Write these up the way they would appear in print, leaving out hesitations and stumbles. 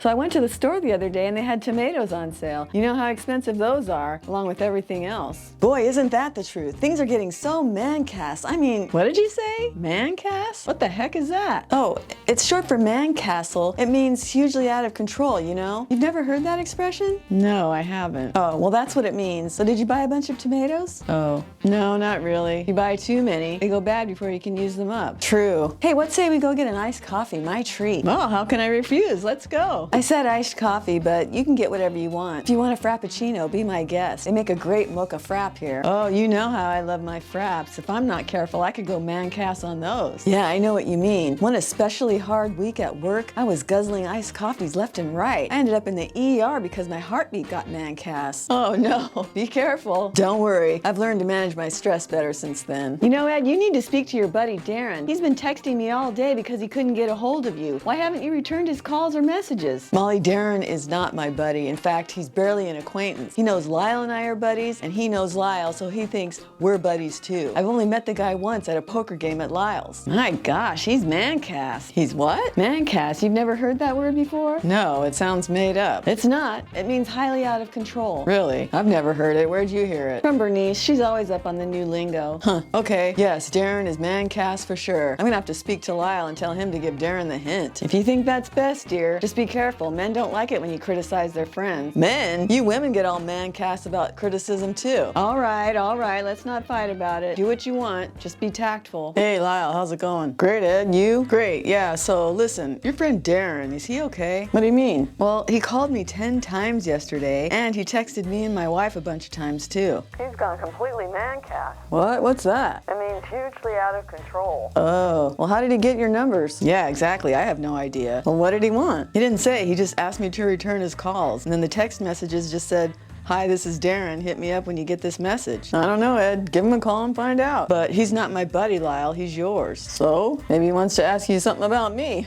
So I went to the store the other day and they had tomatoes on sale. You know how expensive those are, along with everything else. Boy, isn't that the truth. Things are getting so man-cast. I mean, What did you say? Man-cast? What the heck is that? oh, it's short for man-castle. It means hugely out of control, you know? You've never heard that expression? No, I haven't. Oh, well, that's what it means. So did you buy a bunch of tomatoes? Oh, no, not really. If you buy too many, they go bad before you can use them up. True. Hey, what say we go get an iced coffee? My treat. Oh, how can I refuse? Let's go. I said iced coffee, but you can get whatever you want. If you want a frappuccino, be my guest. They make a great mocha frap here. Oh, you know how I love my fraps. If I'm not careful, I could go man-cast on those. Yeah, I know what you mean. One especially hard week at work, I was guzzling iced coffees left and right. I ended up in the ER because my heartbeat got man-cast. Oh no, be careful. Don't worry, I've learned to manage my stress better since then. You know, Ed, you need to speak to your buddy Darren. He's been texting me all day because he couldn't get a hold of you. Why haven't you returned his calls or messages? Molly, Darren is not my buddy. In fact, he's barely an acquaintance. He knows Lyle and I are buddies, and he knows Lyle, so he thinks we're buddies too. I've only met the guy once at a poker game at Lyle's. My gosh, he's man-cast. He's what? Man-cast, you've never heard that word before? No, it sounds made up. It's not. It means highly out of control. Really? I've never heard it. Where'd you hear it? From Bernice. She's always up on the new lingo. Huh, okay. Yes, Darren is man-cast for sure. I'm gonna have to speak to Lyle and tell him to give Darren the hint. If you think that's best, dear, just be careful. Men don't like it when you criticize their friends. Men? You women get all man-cast about criticism too. All right, let's not fight about it. Do what you want, just be tactful. Hey Lyle, how's it going? Great, Ed, you? Great, yeah, so listen, your friend Darren, is he okay? What do you mean? Well, he called me 10 times yesterday, and he texted me and my wife a bunch of times too. He's gone completely man-cast. What? What's that? It means hugely out of control. Oh, well, how did he get your numbers? Yeah, exactly, I have no idea. Well, what did he want? He didn't say, he just asked me to return his calls, and then the text messages just said, "Hi, this is Darren. Hit me up when you get this message." I don't know, Ed. Give him a call and find out. But he's not my buddy, Lyle. He's yours. So, maybe he wants to ask you something about me.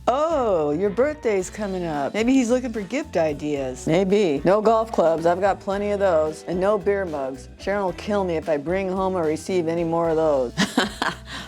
Oh, your birthday's coming up. Maybe he's looking for gift ideas. Maybe. No golf clubs. I've got plenty of those. And no beer mugs. Sharon will kill me if I bring home or receive any more of those.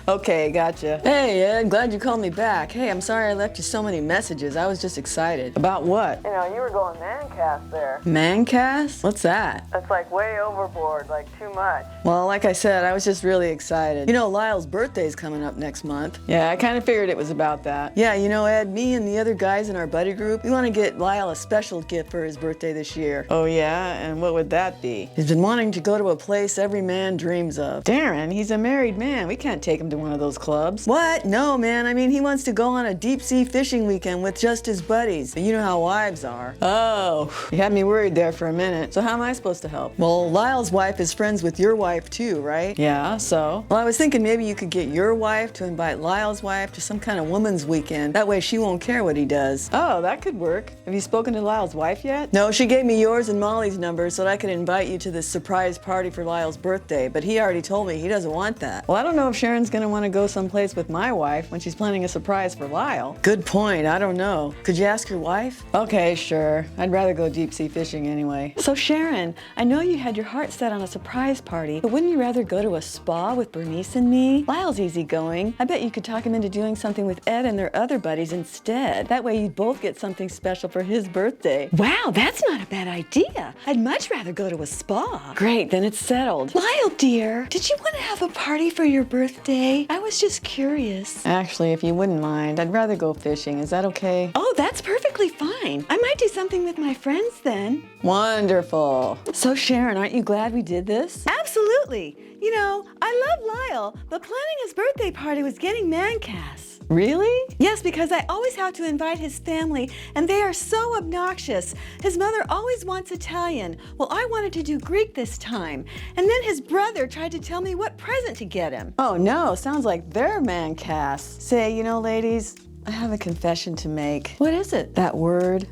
Okay, gotcha. Hey, Ed, glad you called me back. Hey, I'm sorry I left you so many messages. I was just excited. About what? You know, you were going man-cast there. Mancast? What's that? It's like way overboard, like too much. Well, like I said, I was just really excited. You know, Lyle's birthday's coming up next month. Yeah, I kind of figured it was about that. Yeah, you know, Ed, me and the other guys in our buddy group, we want to get Lyle a special gift for his birthday this year. Oh, yeah? And what would that be? He's been wanting to go to a place every man dreams of. Darren, he's a married man. We can't take him to one of those clubs. What? No, man. I mean, he wants to go on a deep-sea fishing weekend with just his buddies. You know how wives are. Oh, you had me worried there for a minute. So how am I supposed to help? Well, Lyle's wife is friends with your wife too, right? Yeah, so? Well, I was thinking maybe you could get your wife to invite Lyle's wife to some kind of woman's weekend. That way she won't care what he does. Oh, that could work. Have you spoken to Lyle's wife yet? No, she gave me yours and Molly's number so that I could invite you to this surprise party for Lyle's birthday, but he already told me he doesn't want that. Well, I don't know if Sharon's gonna want to go someplace with my wife when she's planning a surprise for Lyle. Good point, I don't know. Could you ask your wife? Okay, sure. I'd rather go deep sea fishing anyway. So Sharon, I know you had your heart set on a surprise party, but wouldn't you rather go to a spa with Bernice and me? Lyle's easygoing. I bet you could talk him into doing something with Ed and their other buddies instead. That way you'd both get something special for his birthday. Wow, that's not a bad idea. I'd much rather go to a spa. Great, then it's settled. Lyle, dear, did you want to have a party for your birthday? I was just curious. Actually, if you wouldn't mind, I'd rather go fishing. Is that okay? Oh, that's perfectly fine. I might do something with my friends then. Wonderful. So Sharon, aren't you glad we did this? Absolutely. You know, I love Lyle, but planning his birthday party was getting man-cast. Really? Yes, because I always have to invite his family, and they are so obnoxious. His mother always wants Italian. Well, I wanted to do Greek this time. And then his brother tried to tell me what present to get him. Oh no, sounds like they're man-cast. Say, you know, ladies, I have a confession to make. What is it? That word,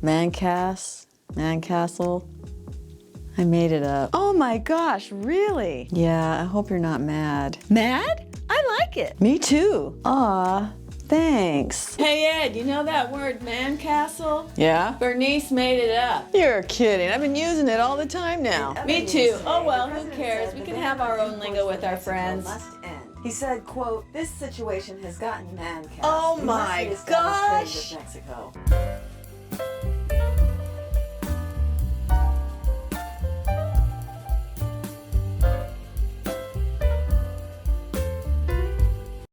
man-cast, man-castle, I made it up. Oh my gosh, really? Yeah, I hope you're not mad. Mad? I like it. Me too. Aw, thanks. Hey Ed, you know that word man-castle? Yeah? Bernice made it up. You're kidding. I've been using it all the time now. Me too. Oh well, who cares? We can have our own lingo with our friends. Must end. He said, quote, "This situation has gotten man-cast. Oh We must my reestablish trade gosh. with Mexico."